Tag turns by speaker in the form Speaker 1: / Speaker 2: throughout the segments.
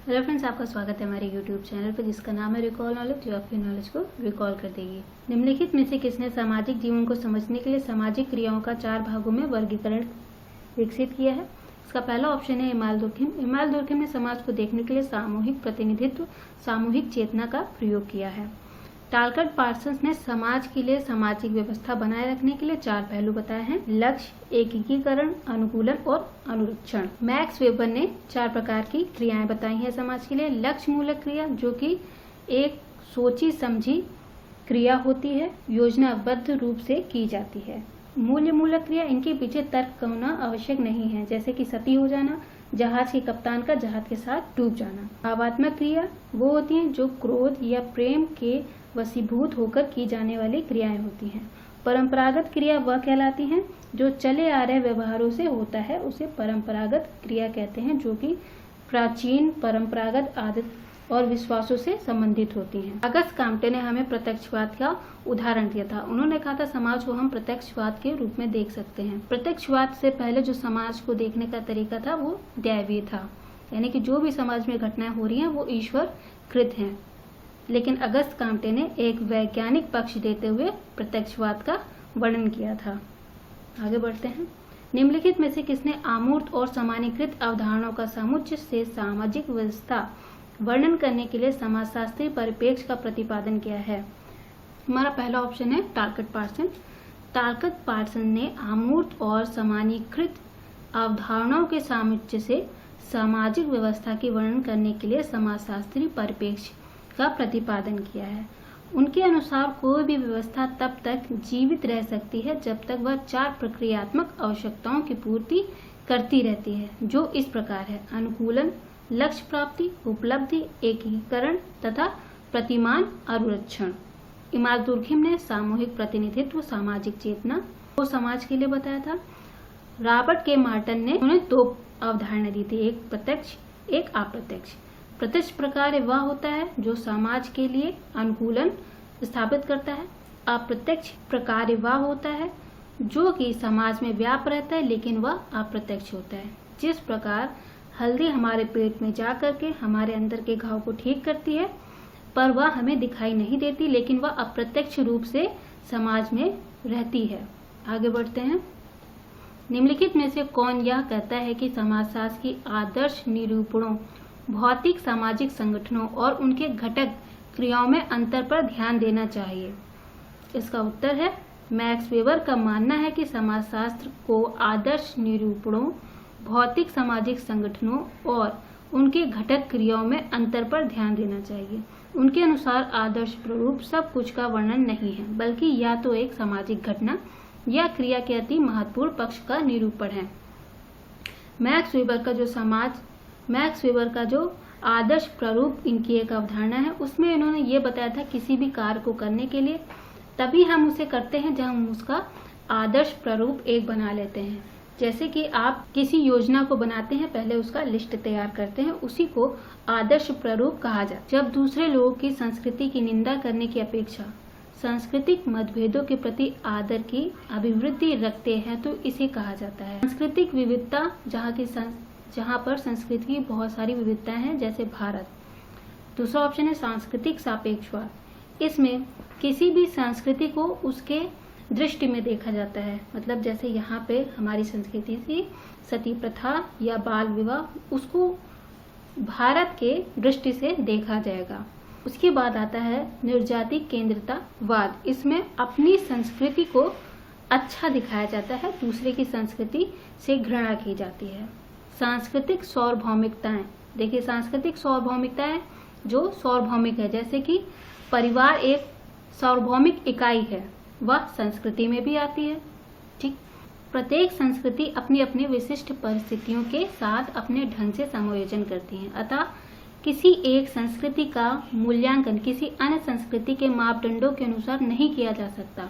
Speaker 1: Hello friends, आपका स्वागत है हमारे यूट्यूब चैनल पर जिसका नाम है रिकॉल नॉलेज, जो आपकी नॉलेज को रिकॉल कर देगी। निम्नलिखित में से किसने सामाजिक जीवन को समझने के लिए सामाजिक क्रियाओं का 4 भागों में वर्गीकरण विकसित किया है? इसका पहला ऑप्शन है इमाल दुर्खिम। इमाल दुर्खिम ने समाज को देखने के लिए सामूहिक प्रतिनिधित्व, सामूहिक चेतना का प्रयोग किया है। टालकट पार्सन्स ने समाज के लिए सामाजिक व्यवस्था बनाए रखने के लिए 4 पहलू बताए हैं: लक्ष्य, एकीकरण, अनुकूलन और अनुरक्षण। मैक्स वेबर ने 4 प्रकार की क्रियाएं बताई हैं समाज के लिए। लक्ष्य मूलक क्रिया, जो कि एक सोची समझी क्रिया होती है, योजनाबद्ध रूप से की जाती है। मूल्य मूलक क्रिया, इनके पीछे तर्क होना आवश्यक नहीं है, जैसे कि सती हो जाना, जहाज के कप्तान का जहाज के साथ डूब जाना। भावात्मक क्रिया वो होती हैं जो क्रोध या प्रेम के वशीभूत होकर की जाने वाली क्रियाएं होती हैं। परंपरागत क्रिया वह कहलाती हैं जो चले आ रहे व्यवहारों से होता है, उसे परंपरागत क्रिया कहते हैं, जो कि प्राचीन परंपरागत आदत और विश्वासों से संबंधित होती हैं। अगस्त काम्टे ने हमें प्रत्यक्षवाद का उदाहरण दिया था। उन्होंने कहा था समाज को हम प्रत्यक्षवाद के रूप में देख सकते हैं। प्रत्यक्षवाद से पहले जो समाज को देखने का तरीका था वो दैवीय था, यानी कि जो भी समाज में घटनाएं हो रही हैं वो ईश्वर कृत हैं। लेकिन अगस्त काम्टे ने एक वैज्ञानिक पक्ष देते हुए प्रत्यक्षवाद का वर्णन किया था। आगे बढ़ते हैं। निम्नलिखित में से किसने अमूर्त और सामान्यीकृत अवधारणाओं का समुच्चय से सामाजिक व्यवस्था वर्णन करने के लिए समाजशास्त्रीय परिप्रेक्ष्य का प्रतिपादन किया है? हमारा पहला ऑप्शन है टालकट पार्सन। टालकट पार्सन ने अमूर्त और सामान्यीकृत अवधारणाओं के समुच्चय से सामाजिक व्यवस्था की वर्णन करने के लिए समाजशास्त्रीय परिप्रेक्ष्य का प्रतिपादन किया है। उनके अनुसार कोई भी व्यवस्था तब तक जीवित रह सकती है जब तक वह 4 प्रक्रियात्मक आवश्यकताओं की पूर्ति करती रहती है, जो इस प्रकार है: अनुकूलन, लक्ष्य प्राप्ति, उपलब्धि, एकीकरण तथा प्रतिमान अनुरक्षण। इमाल दुर्खिम ने सामूहिक प्रतिनिधित्व, सामाजिक चेतना को समाज के लिए बताया था। रॉबर्ट के मार्टन ने उन्हें 2 अवधारणा दी थी, एक प्रत्यक्ष, एक अप्रत्यक्ष। प्रत्यक्ष प्रकार वह होता है जो समाज के लिए अनुकूलन स्थापित करता है। अप्रत्यक्ष प्रकार वह होता है जो कि समाज में व्याप्त रहता है लेकिन वह अप्रत्यक्ष होता है। जिस प्रकार हल्दी हमारे पेट में जा करके हमारे अंदर के घाव को ठीक करती है, पर वह हमें दिखाई नहीं देती, लेकिन वह अप्रत्यक्ष रूप से समाज में रहती है। आगे बढ़ते हैं। निम्नलिखित में से कौन यह कहता है कि समाजशास्त्र की आदर्श निरूपणों, भौतिक सामाजिक संगठनों और उनके घटक क्रियाओं में अंतर पर ध्यान देना चाहिए? इसका उत्तर है मैक्स वेबर का मानना है कि समाजशास्त्र को आदर्श निरूपणों, भौतिक सामाजिक संगठनों और उनके घटक क्रियाओं में अंतर पर ध्यान देना चाहिए। उनके अनुसार आदर्श प्रारूप सब कुछ का वर्णन नहीं है, बल्कि या तो एक सामाजिक घटना या क्रिया के अति महत्वपूर्ण पक्ष का निरूपण है। मैक्स वेबर का जो आदर्श प्रारूप इनकी एक अवधारणा है, उसमें इन्होंने ये बताया था किसी भी कार्य को करने के लिए तभी हम उसे करते हैं जब हम उसका आदर्श प्रारूप एक बना लेते हैं। जैसे कि आप किसी योजना को बनाते हैं, पहले उसका लिस्ट तैयार करते हैं, उसी को आदर्श प्रारूप कहा जाता है। जब दूसरे लोगों की संस्कृति की निंदा करने की अपेक्षा सांस्कृतिक मतभेदों के प्रति आदर की अभिवृद्धि रखते हैं तो इसे कहा जाता है सांस्कृतिक विविधता, जहाँ पर संस्कृति की बहुत सारी विविधताएं हैं, जैसे भारत। दूसरा ऑप्शन है सांस्कृतिक सापेक्षवाद। इसमें किसी भी संस्कृति को उसके दृष्टि में देखा जाता है, मतलब जैसे यहाँ पे हमारी संस्कृति थी सती प्रथा या बाल विवाह, उसको भारत के दृष्टि से देखा जाएगा। उसके बाद आता है निर्जाति केंद्रितवाद। इसमें अपनी संस्कृति को अच्छा दिखाया जाता है, दूसरे की संस्कृति से घृणा की जाती है। सांस्कृतिक सार्वभौमिकताएं, देखिए सांस्कृतिक सार्वभौमिकताएं जो सार्वभौमिक है, जैसे कि परिवार एक सार्वभौमिक इकाई है, वह संस्कृति में भी आती है। ठीक, प्रत्येक संस्कृति अपनी अपनी विशिष्ट परिस्थितियों के साथ अपने ढंग से समायोजन करती है, अतः किसी एक संस्कृति का मूल्यांकन किसी अन्य संस्कृति के मापदंडों के अनुसार नहीं किया जा सकता।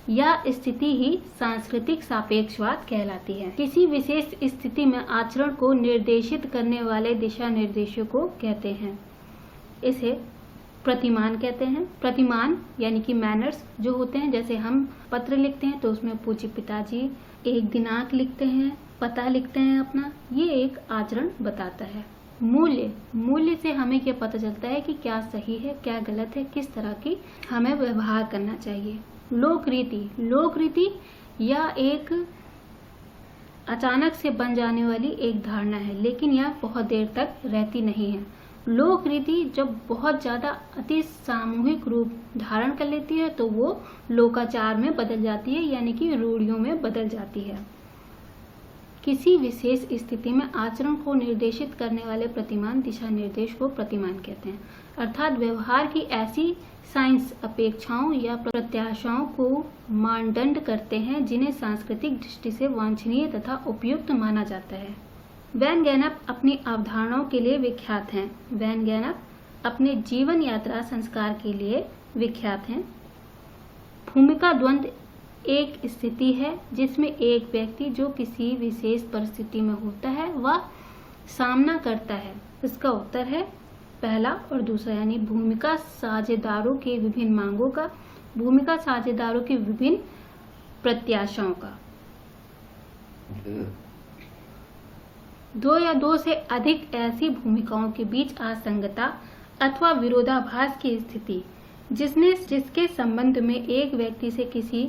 Speaker 1: यह स्थिति ही सांस्कृतिक सापेक्षवाद कहलाती है। किसी विशेष स्थिति में आचरण को निर्देशित करने वाले दिशा निर्देशों को कहते हैं, इसे प्रतिमान कहते हैं। प्रतिमान यानी कि मैनर्स जो होते हैं, जैसे हम पत्र लिखते हैं तो उसमें पूज्य पिताजी एक दिनांक लिखते हैं, पता लिखते हैं अपना, ये एक आचरण बताता है। मूल्य से हमें क्या पता चलता है कि क्या सही है, क्या गलत है, किस तरह की हमें व्यवहार करना चाहिए। लोक रीति या एक अचानक से बन जाने वाली एक धारणा है, लेकिन यह बहुत देर तक रहती नहीं है। लोक रीति जब बहुत ज्यादा अति सामूहिक रूप धारण कर लेती है तो वो लोकाचार में बदल जाती है, यानी कि रूढ़ियों में बदल जाती है। किसी विशेष स्थिति में आचरण को निर्देशित करने वाले प्रतिमान दिशा निर्देश को प्रतिमान कहते हैं, अर्थात व्यवहार की ऐसी साइंस अपेक्षाओं या प्रत्याशाओं को मानदंड करते हैं जिन्हें सांस्कृतिक दृष्टि से वांछनीय तथा उपयुक्त माना जाता है। वैन गैनप अपनी अवधारणाओं के लिए विख्यात हैं। वैन गैनप अपने जीवन यात्रा संस्कार के लिए विख्यात हैं। भूमिका द्वंद्व एक स्थिति है जिसमें एक व्यक्ति जो किसी विशेष परिस्थिति में होता है वह सामना करता है। इसका उत्तर है पहला और दूसरा, यानी भूमिका साझेदारों के विभिन्न मांगों का, भूमिका साझेदारों की विभिन्न प्रत्याशाओं का। दो या दो से अधिक ऐसी भूमिकाओं के बीच असंगतता अथवा विरोधाभास की स्थिति जिसके संबंध में एक व्यक्ति से किसी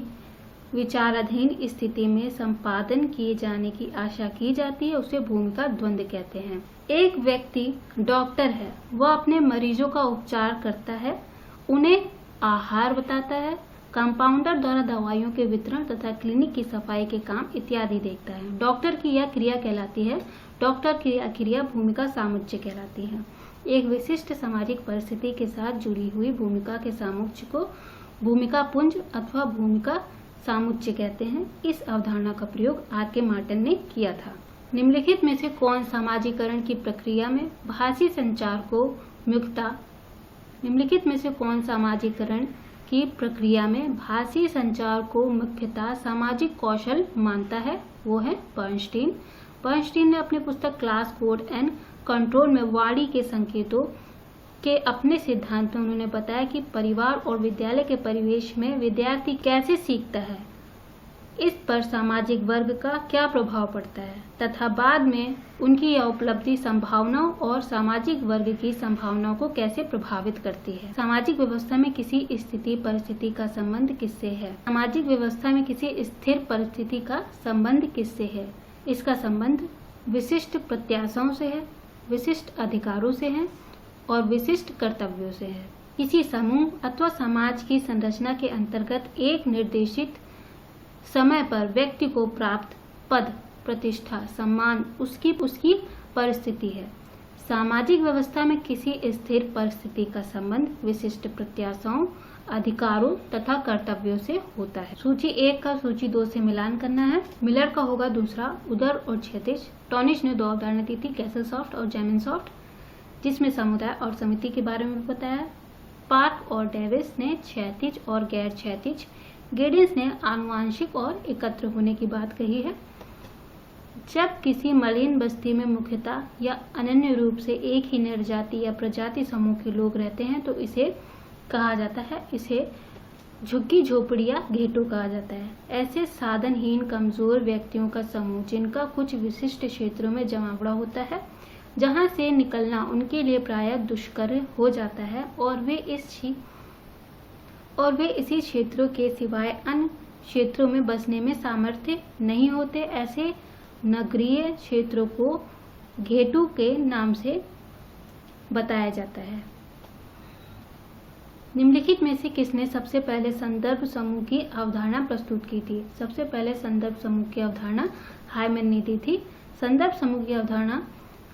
Speaker 1: विचाराधीन स्थिति में संपादन किए जाने की आशा की जाती है, उसे भूमिका द्वंद्व कहते हैं। एक व्यक्ति डॉक्टर है, वह अपने मरीजों का उपचार करता है, उन्हें आहार बताता है, कंपाउंडर द्वारा दवाइयों के वितरण तथा क्लिनिक की सफाई के काम इत्यादि देखता है। डॉक्टर की यह क्रिया कहलाती है, डॉक्टर की यह क्रिया भूमिका सामुच्चय कहलाती है। एक विशिष्ट सामाजिक परिस्थिति के साथ जुड़ी हुई भूमिका के सामुच्चय को भूमिका पुंज अथवा भूमिका सामुच्चय कहते हैं। इस अवधारणा का प्रयोग आर.के. मार्टन ने किया था। निम्नलिखित में से कौन सामाजिकरण की प्रक्रिया में भाषी संचार को मुख्यता निम्नलिखित में से कौन सामाजिकरण की प्रक्रिया में भाषी संचार को मुख्यतः सामाजिक कौशल मानता है? वो है बर्नस्टीन। बर्नस्टीन ने अपनी पुस्तक क्लास कोड एंड कंट्रोल में वाणी के संकेतों के अपने सिद्धांत में उन्होंने बताया कि परिवार और विद्यालय के परिवेश में विद्यार्थी कैसे सीखता है, इस पर सामाजिक वर्ग का क्या प्रभाव पड़ता है तथा बाद में उनकी यह उपलब्धि संभावनाओं और सामाजिक वर्ग की संभावनाओं को कैसे प्रभावित करती है। सामाजिक व्यवस्था में किसी स्थिति परिस्थिति का संबंध किससे है? सामाजिक व्यवस्था में किसी स्थिर परिस्थिति का संबंध किससे है? इसका संबंध विशिष्ट प्रत्याशाओं से है, विशिष्ट अधिकारों से है और विशिष्ट कर्तव्यों से है। किसी समूह अथवा समाज की संरचना के अंतर्गत एक निर्देशित समय पर व्यक्ति को प्राप्त पद, प्रतिष्ठा, सम्मान उसकी परिस्थिति है। सामाजिक व्यवस्था में किसी स्थिर परिस्थिति का संबंध विशिष्ट प्रत्याशाओं, अधिकारों तथा कर्तव्यों से होता है। सूची 1 का सूची 2 से मिलान करना है। मिलर का होगा दूसरा, उदर और क्षैतिज। टॉनिश ने 2 अवधारणा दी थी, कैसल सॉफ्ट और जेमिन सॉफ्ट, जिसमें समुदाय और समिति के बारे में बताया। पार्क और डेविस ने क्षैतिज और गैर क्षैतिज, गेडिंस ने आनुवांशिक और एकत्र होने की बात कही है। जब किसी मलिन बस्ती में मुख्यतः या अनन्य रूप से एक ही निर्जाति या प्रजाति समूह के लोग रहते हैं तो इसे कहा जाता है, इसे झुग्गी झोपड़ी या घेटो कहा जाता है। ऐसे साधनहीन कमजोर व्यक्तियों का समूह जिनका कुछ विशिष्ट क्षेत्रों में जमावड़ा होता है, जहां से निकलना उनके लिए प्रायः दुष्कर हो जाता है और वे इसी क्षेत्रों के सिवाय अन्य क्षेत्रों में बसने में सामर्थ्य नहीं होते। ऐसे नगरीय क्षेत्रों को घेटू के नाम से बताया जाता है। निम्नलिखित में से किसने सबसे पहले संदर्भ समूह की अवधारणा प्रस्तुत की थी? सबसे पहले संदर्भ समूह की अवधारणा हाइमन ने दी थी। संदर्भ समूह की अवधारणा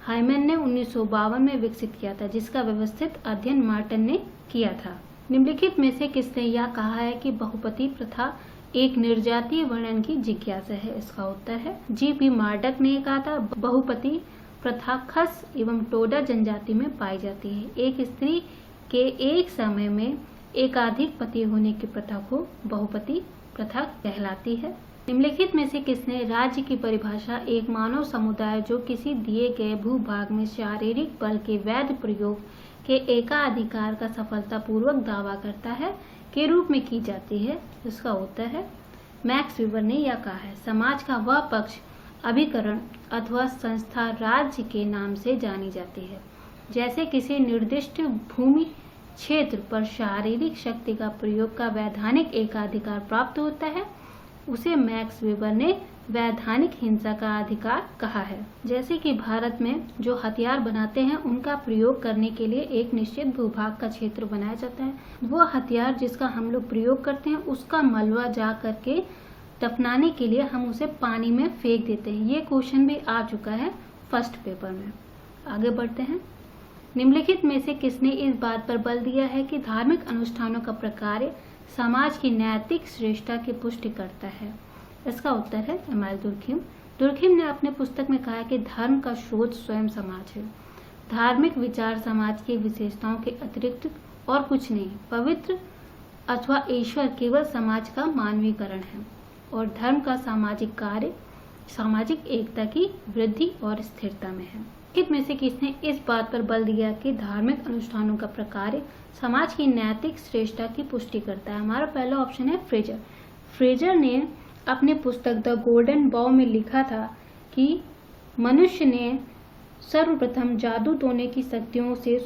Speaker 1: हाइमन ने 1952 में विकसित किया था, जिसका व्यवस्थित अध्ययन मार्टन ने किया था। निम्नलिखित में से किसने यह कहा है कि बहुपति प्रथा एक निर्जातीय वर्णन की जिज्ञासा है? इसका उत्तर है जी.पी. मार्डक ने कहा था, बहुपति प्रथा खस एवं टोडा जनजाति में पाई जाती है। एक स्त्री के एक समय में एकाधिक पति होने की प्रथा को बहुपति प्रथा कहलाती है। निम्नलिखित में से किसने राज्य की परिभाषा एक मानव समुदाय जो किसी दिए गए भूभाग में शारीरिक बल के वैध प्रयोग के एकाधिकार का सफलतापूर्वक दावा करता है के रूप में की जाती है? इसका उत्तर है मैक्स वीबर ने यह कहा है, समाज का वह पक्ष अभिकरण अथवा संस्था राज्य के नाम से जानी जाती है। जैसे किसी निर्दिष्ट भूमि क्षेत्र पर शारीरिक शक्ति का प्रयोग का वैधानिक एकाधिकार प्राप्त होता है, उसे मैक्स वेबर ने वैधानिक हिंसा का अधिकार कहा है। जैसे कि भारत में जो हथियार बनाते हैं उनका प्रयोग करने के लिए एक निश्चित भूभाग का क्षेत्र बनाया जाता है। वो हथियार जिसका हम लोग प्रयोग करते हैं उसका मलबा जा करके दफनाने के लिए हम उसे पानी में फेंक देते हैं। ये क्वेश्चन भी आ चुका है फर्स्ट पेपर में। आगे बढ़ते हैं। निम्नलिखित में से किसने इस बात पर बल दिया है कि धार्मिक अनुष्ठानों का प्रकार समाज की नैतिक श्रेष्ठता की पुष्टि करता है? इसका उत्तर है इमाइल दुर्खिम। दुर्खिम ने अपने पुस्तक में कहा कि धर्म का स्रोत स्वयं समाज है। धार्मिक विचार समाज की विशेषताओं के अतिरिक्त और कुछ नहीं, पवित्र अथवा ईश्वर केवल समाज का मानवीकरण है, और धर्म का सामाजिक कार्य सामाजिक एकता की वृद्धि और स्थिरता में है। में से किसने इस बात पर बल दिया कि धार्मिक अनुष्ठानों का प्रकार समाज की नैतिक श्रेष्ठता की पुष्टि करता है? हमारा पहला ऑप्शन है फ्रेजर। फ्रेजर ने अपने पुस्तक द गोल्डन बॉ में लिखा था कि मनुष्य ने सर्वप्रथम जादू टोने की शक्तियों से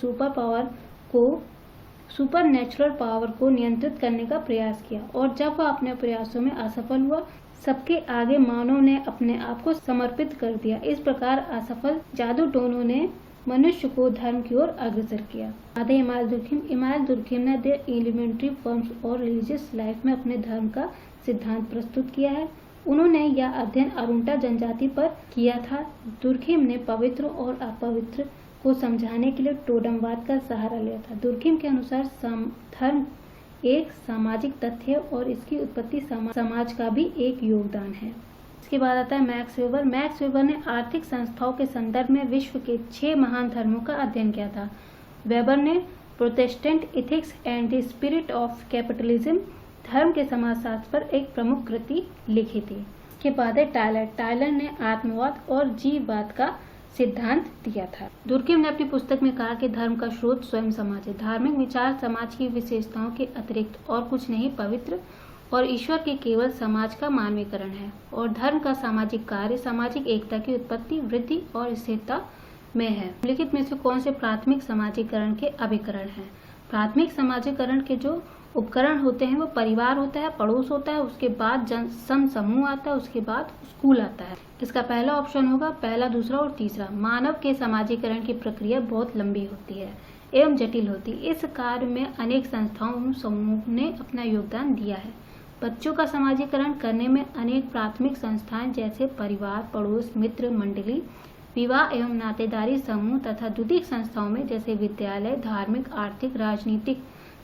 Speaker 1: सुपर नेचुरल पावर को नियंत्रित करने का प्रयास किया, और जब वह अपने प्रयासों में असफल हुआ, सबके आगे मानव ने अपने आप को समर्पित कर दिया। इस प्रकार असफल जादू टोनों ने मनुष्य को धर्म की ओर अग्रसर किया। आधे इमाइल दुर्खिम ने द एलिमेंट्री फॉर्म्स और रिलीजियस लाइफ में अपने धर्म का सिद्धांत प्रस्तुत किया है। उन्होंने यह अध्ययन अरुंटा जनजाति पर किया था। दुर्खिम ने पवित्र और अपवित्र को समझाने के लिए टोडमवाद का सहारा लिया था। दुर्खिम के अनुसार धर्म एक सामाजिक तथ्य है और इसकी उत्पत्ति समाज का भी एक योगदान है। इसके बाद आता है मैक्स वेबर। मैक्स वेबर ने आर्थिक संस्थाओं के संदर्भ में विश्व के 6 महान धर्मों का अध्ययन किया था। वेबर ने Protestant ethics and the spirit of capitalism धर्म के समाजशास्त्र पर एक प्रमुख कृति लिखी थी। इसके बाद है टायलर। टायलर ने आत्मवाद और जीववाद का सिद्धांत दिया था। दुर्खिम ने अपनी पुस्तक में कहा कि धर्म का स्रोत स्वयं समाज है। धार्मिक विचार समाज की विशेषताओं के अतिरिक्त और कुछ नहीं, पवित्र और ईश्वर के केवल समाज का मानवीकरण है, और धर्म का सामाजिक कार्य सामाजिक एकता की उत्पत्ति, वृद्धि और स्थिरता में है। निम्नलिखित में से कौन से प्राथमिक समाजीकरण के अभिकरण हैं? प्राथमिक समाजीकरण के जो उपकरण होते हैं वो परिवार होता है, पड़ोस होता है, उसके बाद समूह आता है, उसके बाद स्कूल आता है। इसका पहला ऑप्शन होगा पहला, दूसरा और तीसरा। मानव के समाजीकरण की प्रक्रिया बहुत लंबी होती है एवं जटिल होती है। इस कार्य में अनेक संस्थाओं एवं समूहों ने अपना योगदान दिया है। बच्चों का समाजीकरण करने में अनेक प्राथमिक संस्थाएं जैसे परिवार, पड़ोस, मित्र मंडली, विवाह एवं नातेदारी समूह तथा द्वितीयक संस्थाओं में जैसे विद्यालय, धार्मिक, आर्थिक, राजनीतिक,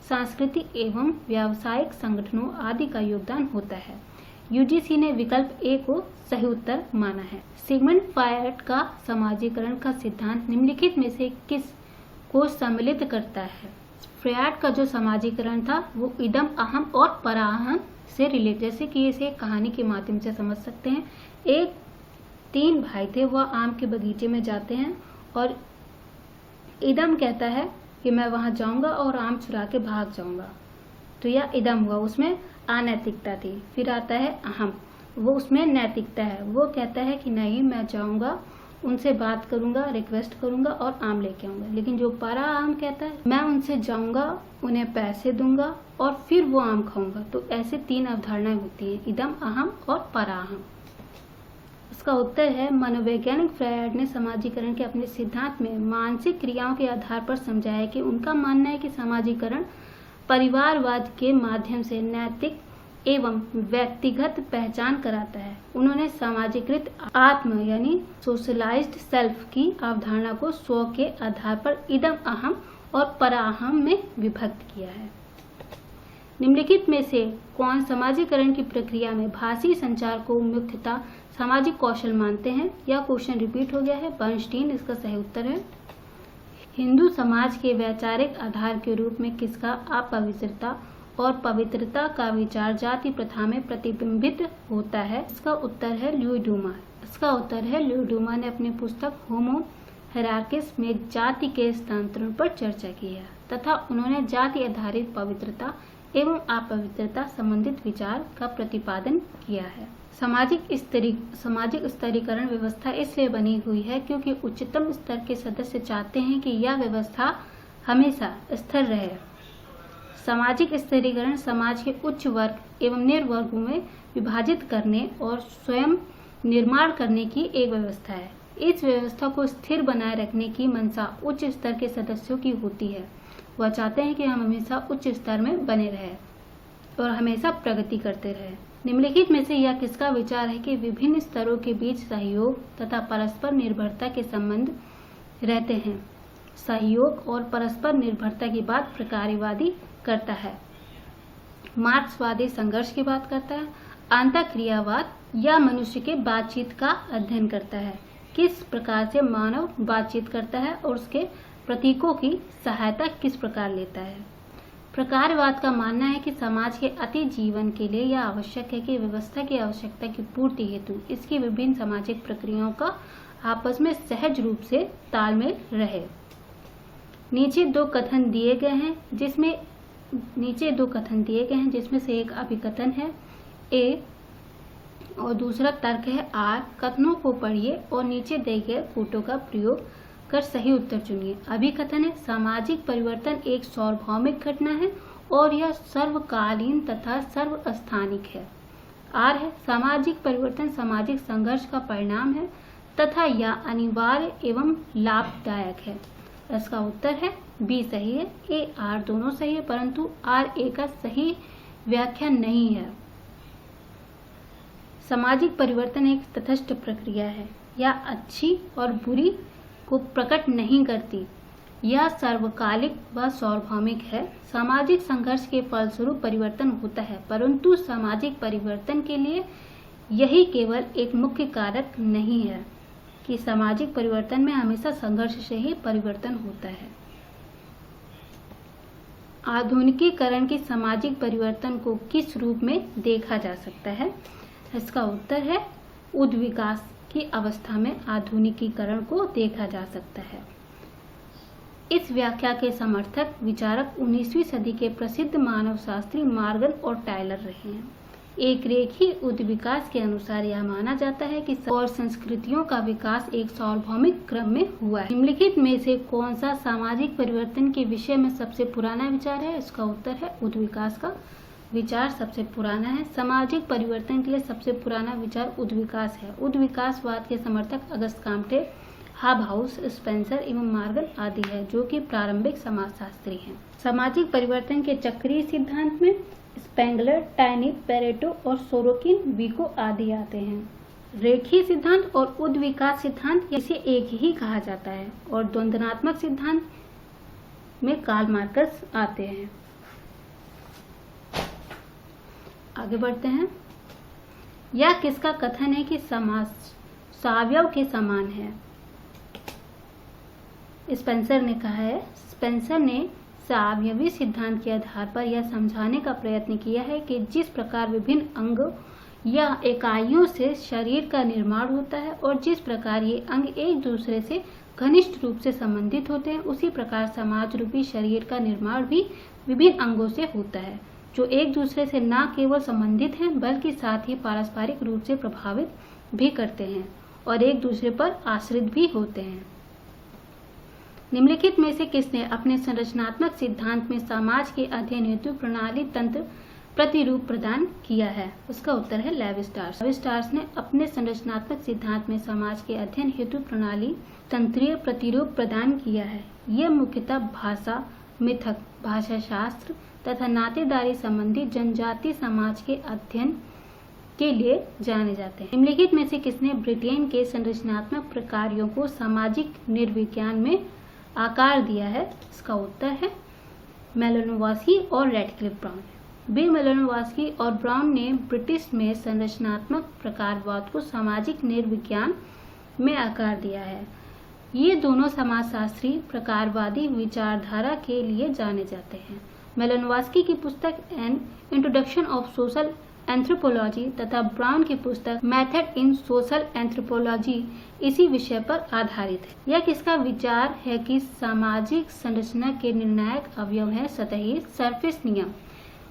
Speaker 1: सांस्कृतिक एवं व्यावसायिक संगठनों आदि का योगदान होता है। यूजीसी ने विकल्प ए को सही उत्तर माना है। सिगमंड फ्रॉयड का समाजीकरण का सिद्धांत निम्नलिखित में से किस को सम्मिलित करता है? फ्रॉयड का जो समाजीकरण था वो इदम, अहम और पराहम से रिलेटेड, जैसे कि इसे कहानी के माध्यम से समझ सकते हैं। एक 3 भाई थे, वह आम के बगीचे में जाते हैं और इदम कहता है कि मैं वहां जाऊंगा और आम चुरा के भाग जाऊंगा, तो यह इदम हुआ, उसमें अनैतिकता थी। फिर आता है अहम, वो उसमें नैतिकता है। वो कहता है कि नहीं, मैं जाऊंगा, उनसे बात करूंगा, रिक्वेस्ट करूंगा और आम लेके आऊंगा। लेकिन जो परा आम कहता है मैं उनसे जाऊंगा, उन्हें पैसे दूंगा और फिर वो आम खाऊंगा। तो ऐसे 3 अवधारणाएं होती है, इदम, अहम और पराहम। इसका उत्तर है मनोवैज्ञानिक फ्रॉयड ने समाजीकरण के अपने सिद्धांत में मानसिक क्रियाओं के आधार पर समझाया कि उनका मानना है कि समाजीकरण परिवारवाद के माध्यम से नैतिक एवं व्यक्तिगत पहचान कराता है। उन्होंने सामाजिकृत आत्म यानी सोशलाइज्ड सेल्फ की अवधारणा को स्व के आधार पर इदम, अहम और पराहम में विभक्त किया है। निम्नलिखित में से कौन समाजीकरण की प्रक्रिया में भाषी संचार को मुख्यतः सामाजिक कौशल मानते हैं? यह क्वेश्चन रिपीट हो गया है। बर्नस्टीन इसका सही उत्तर है। हिंदू समाज के वैचारिक आधार के रूप में किसका अपवित्रता और पवित्रता का विचार जाति प्रथा में प्रतिबिंबित होता है? इसका उत्तर है ल्यूई डूमा ने अपनी पुस्तक होमो हायरार्किस में जाति के स्थानांतरण पर चर्चा की है तथा उन्होंने जाति आधारित पवित्रता एवं अपवित्रता संबंधित विचार का प्रतिपादन किया है। सामाजिक स्तरीकरण व्यवस्था इसलिए बनी हुई है क्योंकि उच्चतम स्तर के सदस्य चाहते हैं कि यह व्यवस्था हमेशा स्थिर रहे। सामाजिक स्तरीकरण समाज के उच्च वर्ग एवं निम्न वर्गों में विभाजित करने और स्वयं निर्माण करने की एक व्यवस्था है। इस व्यवस्था को स्थिर बनाए रखने की मंशा उच्च स्तर के सदस्यों की होती है। वह चाहते हैं कि हम हमेशा उच्च स्तर में बने रहें और हमेशा प्रगति करते रहें। निम्नलिखित में से यह किसका विचार है कि विभिन्न स्तरों के बीच सहयोग तथा परस्पर निर्भरता के संबंध रहते हैं? सहयोग और परस्पर निर्भरता की बात प्रकार्यवादी करता है। मार्क्सवादी संघर्ष की बात करता है। अंतःक्रियावाद या मनुष्य के बातचीत का अध्ययन करता है, किस प्रकार से मानव बातचीत करता है और उसके प्रतीकों की सहायता किस प्रकार लेता है। प्रकारवाद का मानना है कि समाज के अति जीवन के लिए यह आवश्यक है कि व्यवस्था की आवश्यकता की पूर्ति हेतु इसकी विभिन्न सामाजिक प्रक्रियाओं का आपस में सहज रूप से तालमेल रहे। नीचे दो कथन दिए गए हैं जिसमें से एक अभिकथन है ए और दूसरा तर्क है आर। कथनों को पढ़िए और नीचे दिए गए फोटो का प्रयोग कर सही उत्तर चुनिए। अभिकथन है, सामाजिक परिवर्तन एक सार्वभौमिक घटना है और यह सर्वकालीन तथा सर्वस्थानिक है। आर है, सामाजिक परिवर्तन सामाजिक संघर्ष का परिणाम है तथा यह अनिवार्य एवं लाभदायक है। इसका उत्तर है बी सही है। ए आर दोनों सही है, परंतु आर ए का सही व्याख्या नहीं है। सामाजिक परिवर्तन एक तटस्थ प्रक्रिया है, यह अच्छी और बुरी को प्रकट नहीं करती, यह सर्वकालिक व सार्वभौमिक है। सामाजिक संघर्ष के फलस्वरूप परिवर्तन होता है, परंतु सामाजिक परिवर्तन के लिए यही केवल एक मुख्य कारक नहीं है कि सामाजिक परिवर्तन में हमेशा संघर्ष से ही परिवर्तन होता है। आधुनिकीकरण के सामाजिक परिवर्तन को किस रूप में देखा जा सकता है? इसका उत्तर है उद्विकास की अवस्था में आधुनिकीकरण को देखा जा सकता है। इस व्याख्या के समर्थक विचारक 19वीं सदी के प्रसिद्ध मानवशास्त्री मॉर्गन और टायलर रहे हैं। एक रेखीय उद्विकास के अनुसार यह माना जाता है कि और संस्कृतियों का विकास एक सार्वभौमिक क्रम में हुआ है। निम्नलिखित में से कौन सा सामाजिक परिवर्तन के विषय में सबसे पुराना विचार है? इसका उत्तर है उद्विकास का विचार सबसे पुराना है। सामाजिक परिवर्तन के लिए सबसे पुराना विचार उद्विकास है। उद्विकासवाद के समर्थक अगस्त काम्टे, हाबहाउस, स्पेंसर एवं मॉर्गन आदि है, जो कि प्रारंभिक समाजशास्त्री हैं। सामाजिक परिवर्तन के चक्रीय सिद्धांत में स्पेंगलर, टाइनी, पेरेटो और सोरोकिन, विको आदि आते हैं। रेखीय सिद्धांत और उद्विकास सिद्धांत इसे एक ही कहा जाता है और द्वंद्वात्मक सिद्धांत में कार्ल मार्क्स आते हैं। आगे बढ़ते हैं। यह किसका कथन है कि समाज सावयव के समान है? स्पेंसर ने कहा है। स्पेंसर ने सावयवी सिद्धांत के आधार पर यह समझाने का प्रयत्न किया है कि जिस प्रकार विभिन्न अंग या इकाइयों से शरीर का निर्माण होता है और जिस प्रकार ये अंग एक दूसरे से घनिष्ठ रूप से संबंधित होते हैं, उसी प्रकार समाज रूपी शरीर का निर्माण भी विभिन्न अंगों से होता है, जो एक दूसरे से न केवल संबंधित हैं बल्कि साथ ही पारस्परिक रूप से प्रभावित भी करते हैं और एक दूसरे पर आश्रित भी होते हैं। निम्नलिखित में से किसने अपने संरचनात्मक सिद्धांत में समाज के अध्ययन हेतु प्रणाली तंत्र प्रतिरूप प्रदान किया है? उसका उत्तर है लेवी-स्ट्रॉस। लेवी-स्ट्रॉस ने अपने संरचनात्मक सिद्धांत में समाज के अध्ययन हेतु प्रणाली तंत्रीय प्रतिरूप प्रदान किया है। ये मुख्यतः भाषा, मिथक, भाषाशास्त्र तथा नातेदारी संबंधी जनजातीय समाज के अध्ययन के लिए जाने जाते हैं। निम्नलिखित में से किसने ब्रिटेन के संरचनात्मक प्रकारों को सामाजिक निर्विज्ञान में आकार दिया है? इसका उत्तर है मेलानोव्स्की और रैडक्लिफ ब्राउन। बी मेलानोव्स्की और ब्राउन ने ब्रिटिश में संरचनात्मक प्रकारवाद को सामाजिक निर्विज्ञान में आकार दिया है। ये दोनों समाजशास्त्री प्रकारवादी विचारधारा के लिए जाने जाते हैं। मेलानोव्स्की की पुस्तक an introduction of social anthropology तथा ब्राउन की पुस्तक मेथड इन सोशल एंथ्रोपोलॉजी इसी विषय पर आधारित है। यह किसका विचार है कि सामाजिक संरचना के निर्णायक अवयव है सतही सरफेस नियम,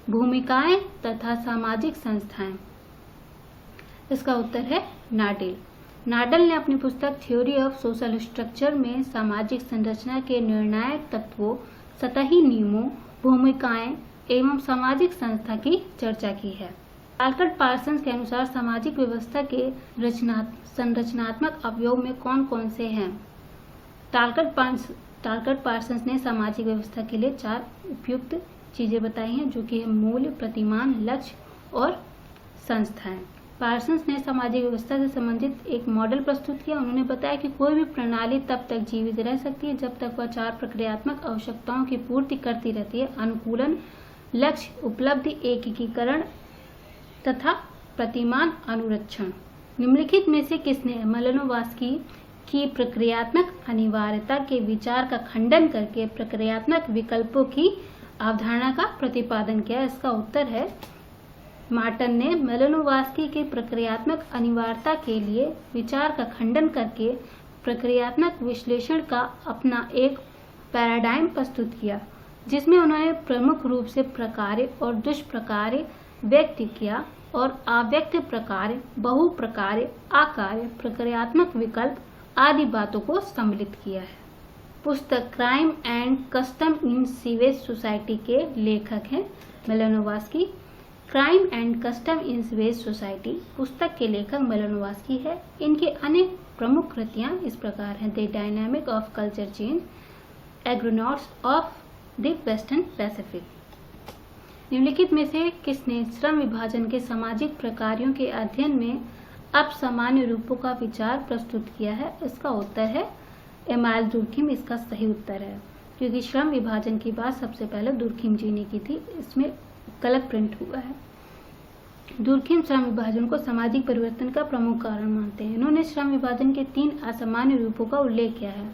Speaker 1: भूमिकाएं तथा सामाजिक संस्थाएं। इसका उत्तर है नाडेल। नाडेल ने अपनी पुस्तक थ्योरी ऑफ सोशल स्ट्रक्चर में सामाजिक संरचना के निर्णायक तत्वों, सतही नियमों, भूमिकाएं एवं सामाजिक संस्था की चर्चा की है। टालकट पार्सन्स के अनुसार सामाजिक व्यवस्था के संरचनात्मक अवयव में कौन कौन से हैं? टालकट पार्सन्स ने सामाजिक व्यवस्था के लिए 4 उपयुक्त चीजें बताई हैं, जो कि है मूल्य, प्रतिमान, लक्ष्य और संस्थाएं। पार्सन्स ने सामाजिक व्यवस्था से संबंधित एक मॉडल प्रस्तुत किया। उन्होंने बताया कि कोई भी प्रणाली तब तक जीवित रह सकती है जब तक वह 4 प्रक्रियात्मक आवश्यकताओं की पूर्ति करती रहती है: अनुकूलन, लक्ष्य, उपलब्धि, एकीकरण तथा प्रतिमान अनुरक्षण। निम्नलिखित में से किसने मालिनोवस्की की प्रक्रियात्मक अनिवार्यता के विचार का खंडन करके प्रक्रियात्मक विकल्पों की अवधारणा का प्रतिपादन किया? इसका उत्तर है मार्टन ने मालिनोवस्की के प्रक्रियात्मक अनिवार्यता के लिए विचार का खंडन करके प्रक्रियात्मक विश्लेषण का अपना एक पैराडाइम प्रस्तुत किया, जिसमें उन्होंने प्रमुख रूप से प्रकार्य और दुष्प्रकार्य व्यक्त किया और अव्यक्त प्रकार्य, बहुप्रकार्य, अकार्य, प्रक्रियात्मक विकल्प आदि बातों को सम्मिलित किया है। पुस्तक crime and custom in sewage society के लेखक हैं Malinowski. Crime and custom in sewage society पुस्तक के लेखक मालिनोवस्की है। इनकी अनेक प्रमुख कृतियां इस प्रकार हैं: the dynamic of culture change, argonauts of the Western Pacific. निम्नलिखित में से किसने श्रम विभाजन के सामाजिक प्रकारों के अध्ययन में अब सामान्य रूपों का विचार प्रस्तुत किया है? इसका उत्तर है एमाइल दुर्खिम। इसका सही उत्तर है, क्योंकि श्रम विभाजन की बात सबसे पहले दुर्खिम जी ने की थी। इसमें गलत प्रिंट हुआ है। दुर्खिम श्रम विभाजन को सामाजिक परिवर्तन का प्रमुख कारण मानते हैं। इन्होंने श्रम विभाजन के 3 असामान्य रूपों का उल्लेख किया है: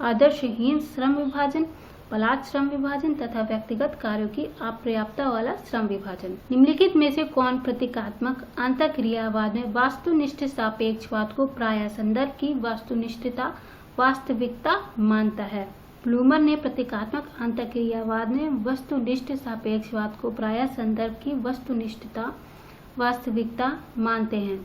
Speaker 1: आदर्शहीन श्रम विभाजन, पलाश श्रम विभाजन तथा व्यक्तिगत कार्यों की अपर्याप्तता वाला श्रम विभाजन। निम्नलिखित में से कौन प्रतीकात्मक अंतःक्रियावाद में वस्तुनिष्ठ सापेक्षवाद को प्रायः संदर्भ की वस्तुनिष्ठता, वास्तविकता मानता है? ब्लूमर ने प्रतीकात्मक अंतःक्रियावाद में वस्तुनिष्ठ सापेक्षवाद को प्रायः संदर्भ की वस्तुनिष्ठता, वास्तविकता मानते हैं।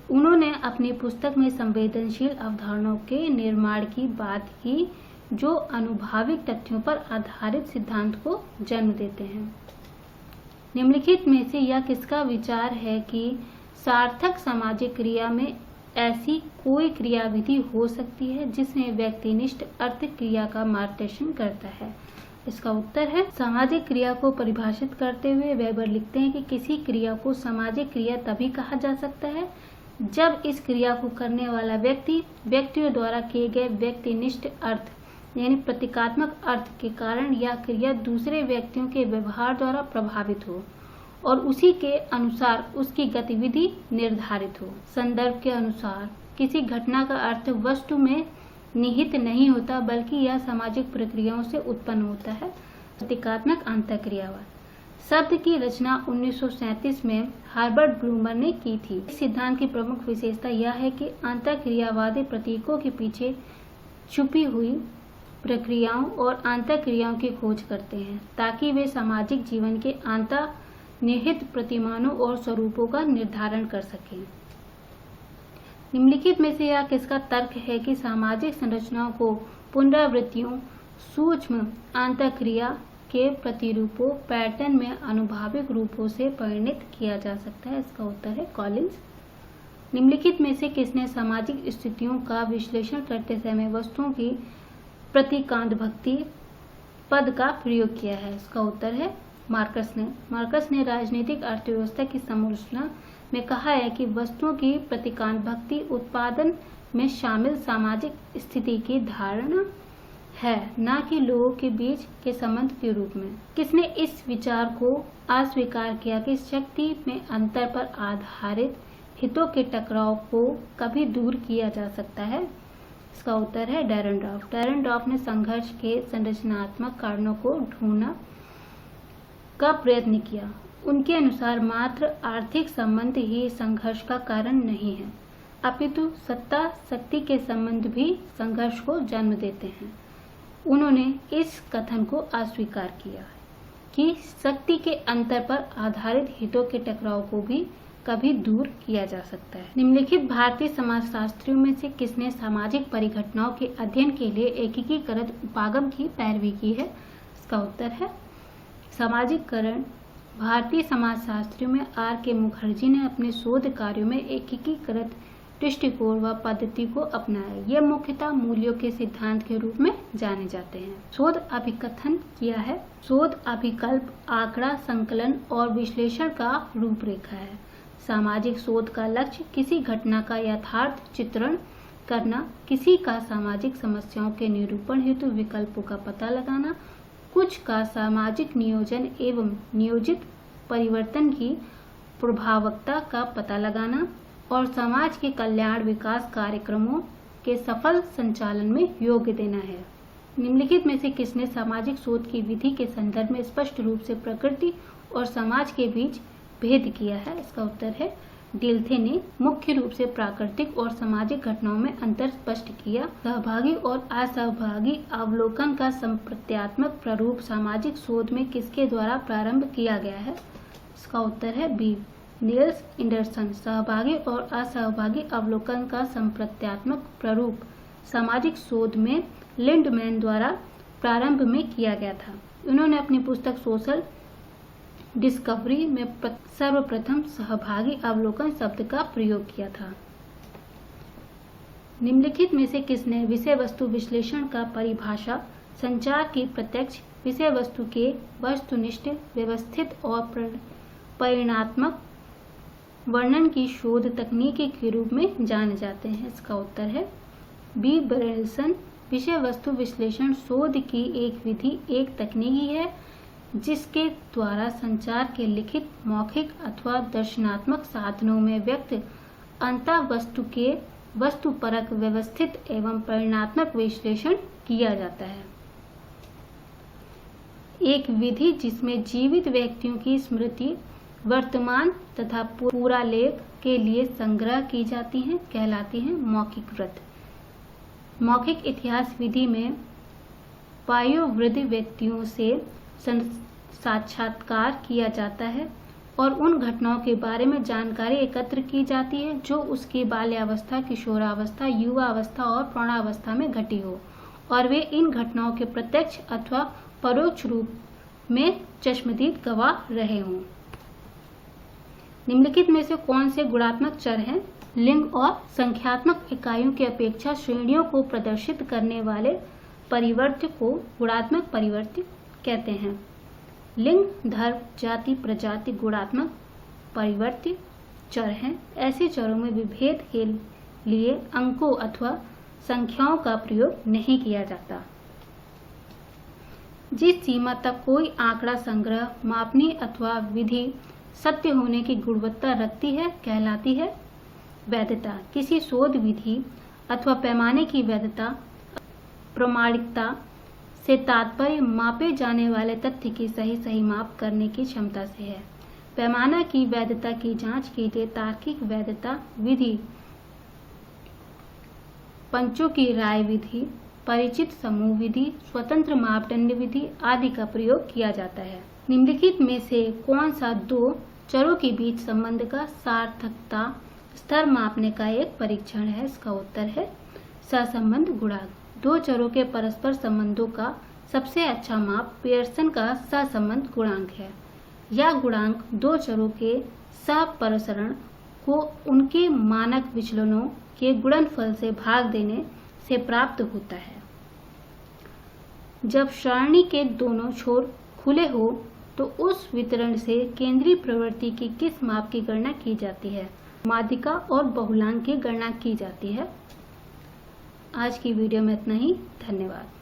Speaker 1: उन्होंने अपनी पुस्तक में संवेदनशील अवधारणाओं के निर्माण की बात की, जो अनुभाविक तथ्यों पर आधारित सिद्धांत को जन्म देते हैं। निम्नलिखित में से यह किसका विचार है कि सार्थक सामाजिक क्रिया में ऐसी कोई क्रियाविधि हो सकती है जिसमें व्यक्तिनिष्ठ अर्थ क्रिया का मार्गदर्शन करता है? इसका उत्तर है सामाजिक क्रिया को परिभाषित करते हुए वेबर लिखते हैं कि किसी क्रिया को सामाजिक क्रिया तभी कहा जा सकता है जब इस क्रिया को करने वाला व्यक्तियों द्वारा किए गए व्यक्तिनिष्ठ अर्थ यानी प्रतीकात्मक अर्थ के कारण यह क्रिया दूसरे व्यक्तियों के व्यवहार द्वारा प्रभावित हो और उसी के अनुसार उसकी गतिविधि निर्धारित हो। संदर्भ के अनुसार किसी घटना का अर्थ वस्तु में निहित नहीं होता, बल्कि यह सामाजिक प्रक्रियाओं से उत्पन्न होता है। प्रतीकात्मक अंतःक्रियावाद शब्द की रचना 1937 में हार्बर्ट ब्लूमर ने की थी। इस सिद्धांत की प्रमुख विशेषता यह है कि अंतःक्रियावादी प्रतीकों के पीछे छुपी हुई प्रक्रियाओं और अंतःक्रियाओं की खोज करते हैं ताकि वे सामाजिक जीवन के अंतर्निहित प्रतिमानों और स्वरूपों का निर्धारण कर सकें। निम्नलिखित में से यह किसका तर्क है कि सामाजिक संरचनाओं को पुनरावृत्तियों, सूक्ष्म अंतःक्रिया के प्रतिरूपों, पैटर्न में अनुभाविक रूपों से परिणत किया जा सकता है? इसका उत्तर है कॉलिंस। निम्नलिखित में से किसने सामाजिक स्थितियों का विश्लेषण करते समय वस्तुओं की प्रतीकांतभक्ति पद का प्रयोग किया है? इसका उत्तर है मार्कस ने। मार्कस ने राजनीतिक अर्थव्यवस्था की समालोचना में कहा है कि वस्तुओं की प्रतीकांतभक्ति उत्पादन में शामिल सामाजिक स्थिति की धारणा है, न कि लोगों के बीच के संबंध के रूप में। किसने इस विचार को अस्वीकार किया कि शक्ति में अंतर पर आधारित हितों के टकराव को कभी दूर किया जा सकता है? इसका उत्तर है डेरेनडॉर्फ। डेरेनडॉर्फ ने संघर्ष के संरचनात्मक कारणों को ढूंढने का प्रयत्न किया। उनके अनुसार मात्र आर्थिक संबंध ही संघर्ष का कारण नहीं है, अपितु सत्ता शक्ति के संबंध भी संघर्ष को जन्म देते हैं। उन्होंने इस कथन को अस्वीकार किया कि शक्ति के अंतर पर आधारित हितों के टकराव को भी कभी दूर किया जा सकता है। निम्नलिखित भारतीय समाजशास्त्रियों में से किसने सामाजिक परिघटनाओं के अध्ययन के लिए एकीकृत उपागम की पैरवी की है? इसका उत्तर है सामाजिकरण। भारतीय समाजशास्त्रियों में R.K. मुखर्जी ने अपने शोध कार्यों में एकीकृत दृष्टिकोण व पद्धति को अपनाया। ये मुख्यतः मूल्यों के सिद्धांत के रूप में जाने जाते हैं। शोध अभिकथन किया है। शोध अभिकल्प आंकड़ा संकलन और विश्लेषण का रूपरेखा है। सामाजिक शोध का लक्ष्य किसी घटना का यथार्थ चित्रण करना, किसी का सामाजिक समस्याओं के निरूपण हेतु विकल्पों का पता लगाना, कुछ का सामाजिक नियोजन एवं नियोजित परिवर्तन की प्रभावकता का पता लगाना और समाज के कल्याण विकास कार्यक्रमों के सफल संचालन में योग्य देना है। निम्नलिखित में से किसने सामाजिक शोध की विधि के संदर्भ में स्पष्ट रूप से प्रकृति और समाज के बीच भेद किया है? इसका उत्तर है डिल्थे ने मुख्य रूप से प्राकृतिक और सामाजिक घटनाओं में अंतर स्पष्ट किया। सहभागी और असहभागी अवलोकन का संप्रत्यात्मक प्रारूप सामाजिक शोध में किसके द्वारा प्रारंभ किया गया है? इसका उत्तर है बी नील्स एंडरसन। सहभागी और असहभागी अवलोकन का संप्रत्यात्मक प्रारूप सामाजिक शोध में लिंडमैन द्वारा प्रारंभ में किया गया था। उन्होंने अपनी पुस्तक सोशल डिस्कवरी में सर्वप्रथम सहभागी अवलोकन शब्द का प्रयोग किया था। निम्नलिखित में से किसने विषय वस्तु विश्लेषण का परिभाषा संचार की प्रत्यक्ष विषय वस्तु के वस्तुनिष्ठ व्यवस्थित और परिणात्मक वर्णन की शोध तकनीक के रूप में जाने जाते हैं? इसका उत्तर है बी ब्रेल्सन। विषय वस्तु विश्लेषण शोध की एक विधि, एक तकनीक है जिसके द्वारा संचार के लिखित, मौखिक अथवा दर्शनात्मक साधनों में व्यक्त अंतःवस्तु के वस्तुपरक व्यवस्थित एवं परिणात्मक विश्लेषण किया जाता है। एक विधि जिसमें जीवित व्यक्तियों की स्मृति वर्तमान तथा पूरा लेख के लिए संग्रह की जाती हैं कहलाती है मौखिक व्रत। मौखिक इतिहास विधि में वयोवृद्ध व्यक्तियों से साक्षात्कार किया जाता है और उन घटनाओं के बारे में जानकारी एकत्र की जाती है जो उसकी बाल्यावस्था, किशोरावस्था, युवावस्था और प्रौढ़ावस्था में घटी हो और वे इन घटनाओं के प्रत्यक्ष अथवा परोक्ष रूप में चश्मदीद गवाह रहे हों। निम्नलिखित में से कौन से गुणात्मक चर हैं? लिंग और संख्यात्मक इकाइयों की अपेक्षा श्रेणियों को प्रदर्शित करने वाले परिवर्त्य को गुणात्मक परिवर्त्य कहते हैं। लिंग, धर्म, जाति, प्रजाति गुणात्मक परिवर्त्य चर हैं। ऐसे चरों में विभेद के लिए अंकों अथवा संख्याओं का प्रयोग नहीं किया जाता। जिस सीमा तक कोई आंकड़ा संग्रह, मापनी अथवा विधि सत्य होने की गुणवत्ता रखती है कहलाती है वैधता। किसी शोध विधि अथवा पैमाने की वैधता, प्रामाणिकता से तात्पर्य मापे जाने वाले तथ्य की सही माप करने की क्षमता से है। पैमाना की वैधता की जांच के लिए तार्किक वैधता विधि, पंचों की राय विधि, परिचित समूह विधि, स्वतंत्र मापदंड विधि आदि का प्रयोग किया जाता है। निम्नलिखित में से कौन सा दो चरों के बीच संबंध का सार्थकता स्तर मापने का एक परीक्षण है? इसका उत्तर है सहसंबंध गुणांक। दो चरों के परस्पर संबंधों का सबसे अच्छा माप पियर्सन का सहसंबंध गुणांक है। यह गुणांक दो चरों के सहप्रसरण को उनके मानक विचलनों के गुणनफल से भाग देने से प्राप्त होता है। जब सारणी के दोनों छोर खुले हो तो उस वितरण से केंद्रीय प्रवृत्ति की किस माप की गणना की जाती है? माध्यिका और बहुलांक की गणना की जाती है। आज की वीडियो में इतना ही। धन्यवाद।